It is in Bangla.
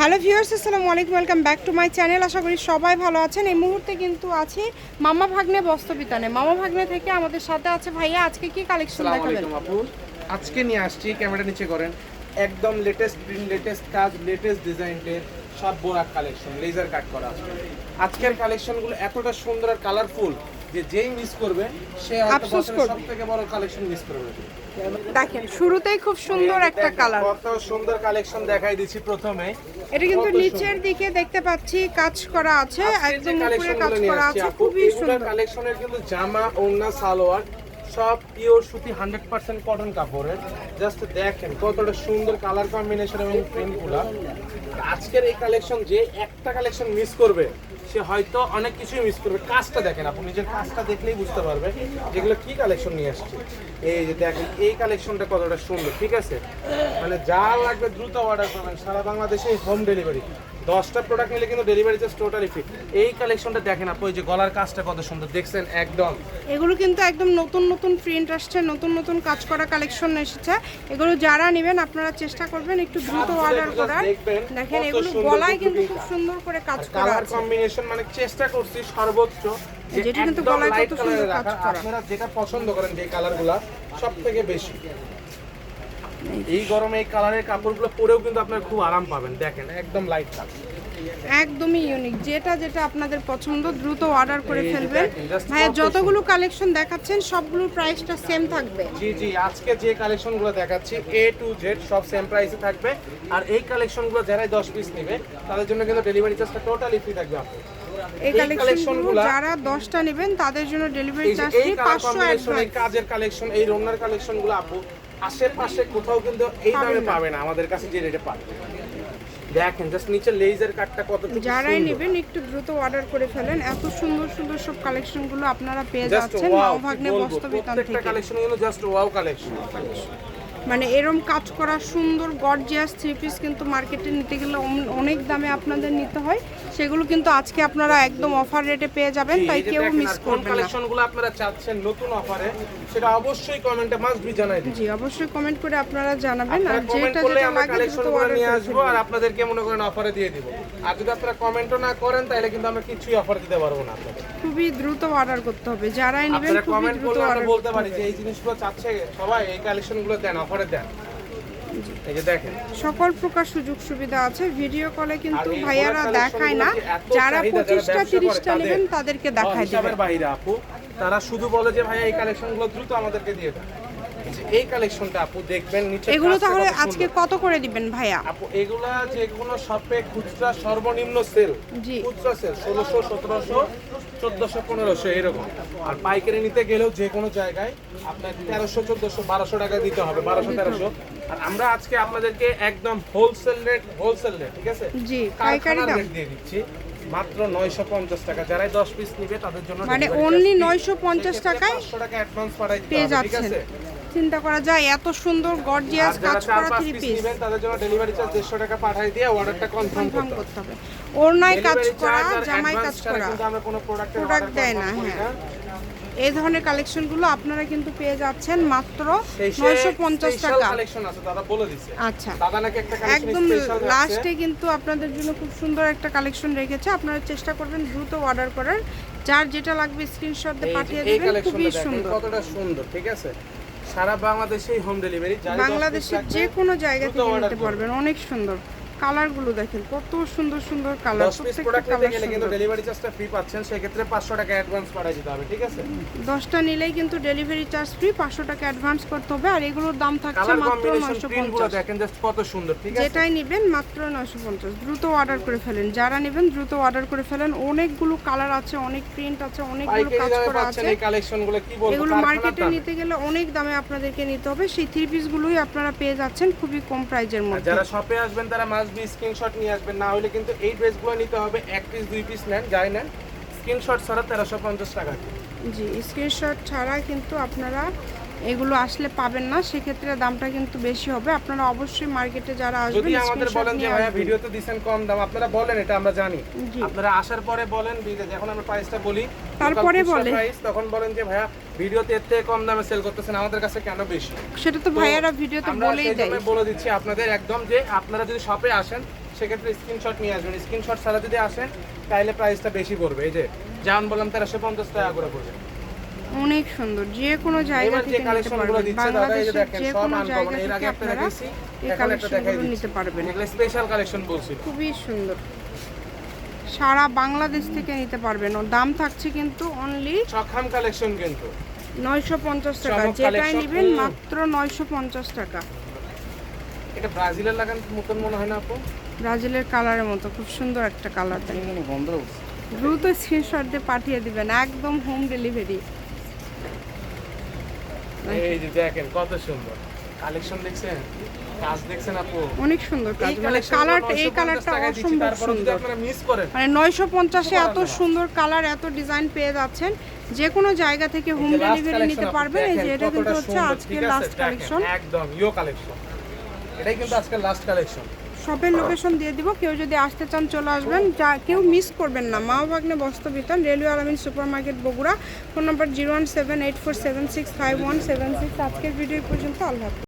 হ্যালো ভিউয়ার্স, আসসালামু আলাইকুম, welcome back to my channel. আশা করি সবাই ভালো আছেন। এই মুহূর্তে কিন্তু আছি মামা ভাগ্নে বস্ত্রবিতানে। মামা ভাগ্নে থেকে আমাদের সাথে আছে ভাইয়া। আজকে কি কালেকশন দেখাবেন? আসসালামু আলাইকুম আপু, আজকে নিয়ে আসছি, ক্যামেরা নিচে করেন, একদম লেটেস্ট প্রিন্ট, লেটেস্ট কাজ, লেটেস্ট ডিজাইনের সব বোরাক কালেকশন, লেজার কাট করা আছে। আজকের কালেকশনগুলো এতটা সুন্দর আর কালারফুল যে যেই মিস করবে সে হয়তো বছরের সবথেকে বড় কালেকশন মিস করবে। দেখেন শুরুতেই খুব সুন্দর একটা কালার, কত সুন্দর কালেকশন দেখাই দিচ্ছি। প্রথমে এটা কিন্তু নিচের দিকে দেখতে পাচ্ছি কাজ করা আছে, একদম উপরে কাজ করা আছে, খুবই সুন্দর কালেকশনের। কিন্তু জামা, ওড়না, সালোয়ার সব পিওর সুতি 100% কটন কাপড়ের। জাস্ট দেখেন কতটা সুন্দর কালার কম্বিনেশন এবং প্রিন্টগুলো। আজকের এই কালেকশন যে একটা কালেকশন মিস করবে সে হয়তো অনেক কিছুই মিস করবে। কাজটা দেখেন, আপনি নিজের কাজটা দেখলেই বুঝতে পারবে যেগুলো কি কালেকশন নিয়ে আসছে। এই যে দেখেন এই কালেকশনটা কতটা সুন্দর, ঠিক আছে? মানে যা লাগবে দ্রুত অর্ডার করবেন, সারা বাংলাদেশে হোম ডেলিভারি। 10টা প্রোডাক্ট নিলে কিন্তু ডেলিভারি চার্জ টোটালি ফ্রি। এই কালেকশনটা দেখেন আপু, এই যে গলার কাজটা কত সুন্দর দেখছেন একদম। এগুলো কিন্তু একদম নতুন নতুন প্রিন্ট আসছে, নতুন নতুন কাজ করা কালেকশন এসেছে। এগুলো যারা নেবেন আপনারা চেষ্টা করবেন একটু দ্রুত অর্ডার করার। দেখেন এগুলো গলায় কিন্তু খুব সুন্দর করে কাজ করা কালার আছে। কম্বিনেশন মানে চেষ্টা করছি সর্বোচ্চ যে যেটা কিন্তু একদম গলায় লাইট কত সুন্দর কালারে কাজ রাখা। করা। আপনারা যেটা পছন্দ করেন যে কালারগুলো সবথেকে বেশি, এই গরমে এই কালারের কাপড়গুলো পরেও কিন্তু আপনারা খুব আরাম পাবেন। দেখেন একদম লাইট কালার, একদমই ইউনিক। যেটা যেটা আপনাদের পছন্দ দ্রুত অর্ডার করে ফেলবেন। ভাইয়া যতগুলো কালেকশন দেখাচ্ছেন সবগুলোর প্রাইসটা সেম থাকবে? জি জি, আজকে যে কালেকশনগুলো দেখাচ্ছি A to Z সব সেম প্রাইসে থাকবে। আর এই কালেকশনগুলো যারাই 10 পিস নেবে তাদের জন্য কিন্তু ডেলিভারি চার্জটা টোটালি ফ্রি থাকবে আপু। এই কালেকশনগুলো যারা 10টা নেবেন তাদের জন্য ডেলিভারি চার্জ ফ্রি, 500 অ্যাডভান্স। এই কাজের কালেকশন, এই রমনার কালেকশনগুলো আপু আশেপাশে কোথাও কিন্তু এই দামে পাবে না, আমাদের কাছে যে রেটে পাবে। দেখেন জাস্ট নিচে লেজার কাটটা কত সুন্দর। যারাই নেবেন একটু দ্রুত অর্ডার করে ফেলেন। এত সুন্দর সুন্দর সব কালেকশনগুলো আপনারা পেয়ে যাচ্ছেন মামা ভাগ্নে বস্ত্রবিতান থেকে। প্রত্যেকটা কালেকশন কিন্তু জাস্ট ওয়াও কালেকশন। মানে এরম কাজ করা সুন্দর গর্জিয়াস থ্রি পিস কিন্তু মার্কেটে নিতে গেলে অনেক দামে আপনাদের নিতে হয়। সেগুলো কিন্তু আজকে আপনারা একদম অফার রেটে পেয়ে যাবেন, তাই কেউ মিস করবেন না। কালেকশনগুলো আপনারা চাচ্ছেন নতুন অফারে, সেটা অবশ্যই কমেন্টে মাস্ট বি জানাই দিন। জি অবশ্যই কমেন্ট করে আপনারা জানাবেন। আর যেটা যেটা যেটা লাগে দ্রুত কালেকশনগুলো অর্ডার নিয়ে করে আসবো আর আপনাদেরকে মনে করেন অফারে দিয়ে দিব। আর যদি আপনারা কমেন্টও না করেন তাহলে কিন্তু আমরা কিছুই অফার দিতে পারবো না আপনাদের। খুবই দ্রুত অর্ডার করতে হবে। যারাই নেবেন আপনারা খুবই কমেন্ট দ্রুত করলে আমরা অর্ডার বলতে পারি যে এই জিনিসগুলো চাচ্ছে সবাই, এই কালেকশনগুলো দেন, অফারে দেন। এই যে দেখেন সকল প্রকার সুযোগ সুবিধা আছে। ভিডিও কলে কিন্তু ভাইয়ারা দেখায় না, যারা 25টা 30টা নেবেন তাদেরকে দেখায় দেবে। বাইরে আপু তারা শুধু বলে যে ভাইয়া এই কালেকশনগুলো দ্রুত আমাদেরকে দিয়ে দেন। এই কালেকশনটা আপু দেখবেন নিচে। এগুলো তাহলে আজকে কত করে দিবেন ভাইয়া? আপু এগুলা যে কোনো শপে খুচরা সর্বনিম্ন সেল, জি খুচরা সেল 1600, 1700, 1400, 1500 এরকম। আর পাইকারি নিতে গেলেও যে কোনো জায়গায় আপনার 1300, 1400, 1200 টাকা দিতে হবে, 1200, 1300। আর আমরা আজকে আপনাদেরকে একদম হোলসেল রেট, ঠিক আছে? জি পাইকারি দাম রেট দিয়ে দিচ্ছি মাত্র 950 টাকা। যারাই 10 পিস নেবে তাদের জন্য মানে অনলি 950 টাকায় 500 টাকা অ্যাডভান্স পাঠাই দিতে পেয়ে হবে, ঠিক যাচ্ছেন। আছে? চিন্তা করা যায় এত সুন্দর গর্জিয়াস কাজ করা থ্রি পিস। তাদের জন্য ডেলিভারি চার্জ 150 টাকা পাঠিয়ে দিয়ে অর্ডারটা কনফার্ম করতে হবে। ওড়নায় কাজ করা, জামাই কাজ করা, কিন্তু আমরা কোনো প্রোডাক্ট দেয় না। হ্যাঁ, এই ধরনের কালেকশনগুলো আপনারা কিন্তু পেয়ে যাচ্ছেন মাত্র 950 টাকা। কালেকশন আছে দাদা বলে দিয়েছে। আচ্ছা দাদা নাকি একটা কালেকশন একদম স্পেশাল লাস্টে কিন্তু আপনাদের জন্য খুব সুন্দর একটা কালেকশন রেখেছে। আপনারা চেষ্টা করবেন দ্রুত অর্ডার করার। যার যেটা লাগবে স্ক্রিনশট দিয়ে পাঠিয়ে দিবেন। খুবই সুন্দর, কতটা সুন্দর, ঠিক আছে? সারা বাংলাদেশেই হোম ডেলিভারি, বাংলাদেশের যে কোনো জায়গা থেকে নিতে পারবেন। অনেক সুন্দর কালারগুলো দেখেন, কত সুন্দর সুন্দর কালার। 10 পিস প্রোডাক্ট নিতে গেলে কিন্তু ডেলিভারি চার্জটা ফ্রি পাচ্ছেন, সেই ক্ষেত্রে 500 টাকা অ্যাডভান্স পাঠিয়ে দিতে হবে, ঠিক আছে? 10টা নিলেই কিন্তু ডেলিভারি চার্জ ফ্রি, 500 টাকা অ্যাডভান্স করতে হবে। আর এগুলোর দাম থাকছে কালার মাত্র কম্বিনেশন প্রিন্টগুলো 950। দেখেন জাস্ট কত সুন্দর, ঠিক আছে? যেটাই নেবেন মাত্র 950। দ্রুত অর্ডার করে ফেলেন। যারা নেবেন দ্রুত অর্ডার করে ফেলেন। অনেকগুলো কালার আছে, অনেক প্রিন্ট আছে, অনেকগুলো কাজ করা আছে। এই কালেকশনগুলো কি বলবো, এগুলো মার্কেটে নিতে গেলে অনেক দামে আপনাদেরকে নিতে হবে। সেই থ্রি পিসগুলোই আপনারা পেয়ে যাচ্ছেন খুবই কম প্রাইজের মধ্যে। যারা শপে আসবেন তারা মাস্ট বি স্ক্রিনশট নিয়ে আসবেন, না হলে কিন্তু এই ড্রেসগুলো নিতে হবে 1 পিস 2 পিস নেন, যাই নেন স্ক্রিনশট ছাড়া 1350 টাকা। জি স্ক্রিনশট ছাড়া কিন্তু আপনারা এগুলো আসলে পাবেন না, সেক্ষেত্রে দামটা কিন্তু বেশি হবে। আপনারা অবশ্যই মার্কেটে যারা আসবেন যদি আমাদের বলেন যে ভাইয়া ভিডিওতে দিবেন কম দাম, আপনারা বলেন, এটা আমরা জানি। আপনারা আসার পরে বলেন, যখন আমরা প্রাইসটা বলি তারপরে বলে তখন বলেন যে ভাইয়া ভিডিওতে এর থেকে কম দামে সেল করতেছেন, আমাদের কাছে কেন বেশি? সেটা তো ভাইয়ারা ভিডিওতে বলেই দেয়। আমরা বলে দিচ্ছি আপনাদের একদম যে আপনারা যদি শপে আসেন সেক্ষেত্রে স্ক্রিনশট নিয়ে আসবেন। স্ক্রিনশট ছাড়া যদি আসেন তাহলে প্রাইসটা বেশি পড়বে। এই যে যেমন বললাম 1350 টাকা করে পড়বে। অনেক সুন্দর, যে কোনো জায়গা এবার যে থেকে নিতে কালেকশনগুলো পারবেন, দিচ্ছে দাদা এই যে বাংলাদেশের দেখেন যে সব কোনো জায়গা আনকমন। এর থেকে আগে একটা আপনারা দেখাইছি, এই এখন একটা দেখাই কালেকশনগুলো দিচ্ছি। নিতে পারবেন। এগুলো স্পেশাল কালেকশন বলছি। খুবই সুন্দর, সারা বাংলাদেশ থেকে নিতে পারবেন। ও দাম থাকছে কিন্তু অনলি সখাম কালেকশন কিন্তু 950 টাকা, চমক যেটাই collection। নেবেন মাত্র 950 টাকা। এটা ব্রাজিলের লাগান মতন মনে হয় না আপু? ব্রাজিলের কালারের মতো খুব সুন্দর একটা কালার। দ্রুত স্ক্রিনশট দিয়ে পাঠিয়ে দিবেন, একদম হোম ডেলিভারি। এই যে দেখেন কত সুন্দর কালেকশন, দেখছেন কাজ দেখছেন আপু? অনেক সুন্দর কাজ, মানে কালারটা, এই কালারটা অসম্ভব সুন্দর। আপনারা মিস করেন মানে 950 এ এত সুন্দর কালার, এত ডিজাইন পেয়ে যাচ্ছেন, যে কোনো জায়গা থেকে হোম ডেলিভারি নিতে পারবেন। এই যে এটা কিন্তু হচ্ছে আজকের লাস্ট কালেকশন, একদম ইও কালেকশন। এটাই কিন্তু আজকের লাস্ট কালেকশন। শপের লোকেশন দিয়ে দিব, কেউ যদি আসতে চান চলে আসবেন, যা কেউ মিস করবেন না। মা বাগনে বস্ত্র বিতান, রেলওয়ে আলামিন super market Bogura. Phone number 01784765176। আজকের ভিডিও পর্যন্ত, আল্লাহ হাফেজ।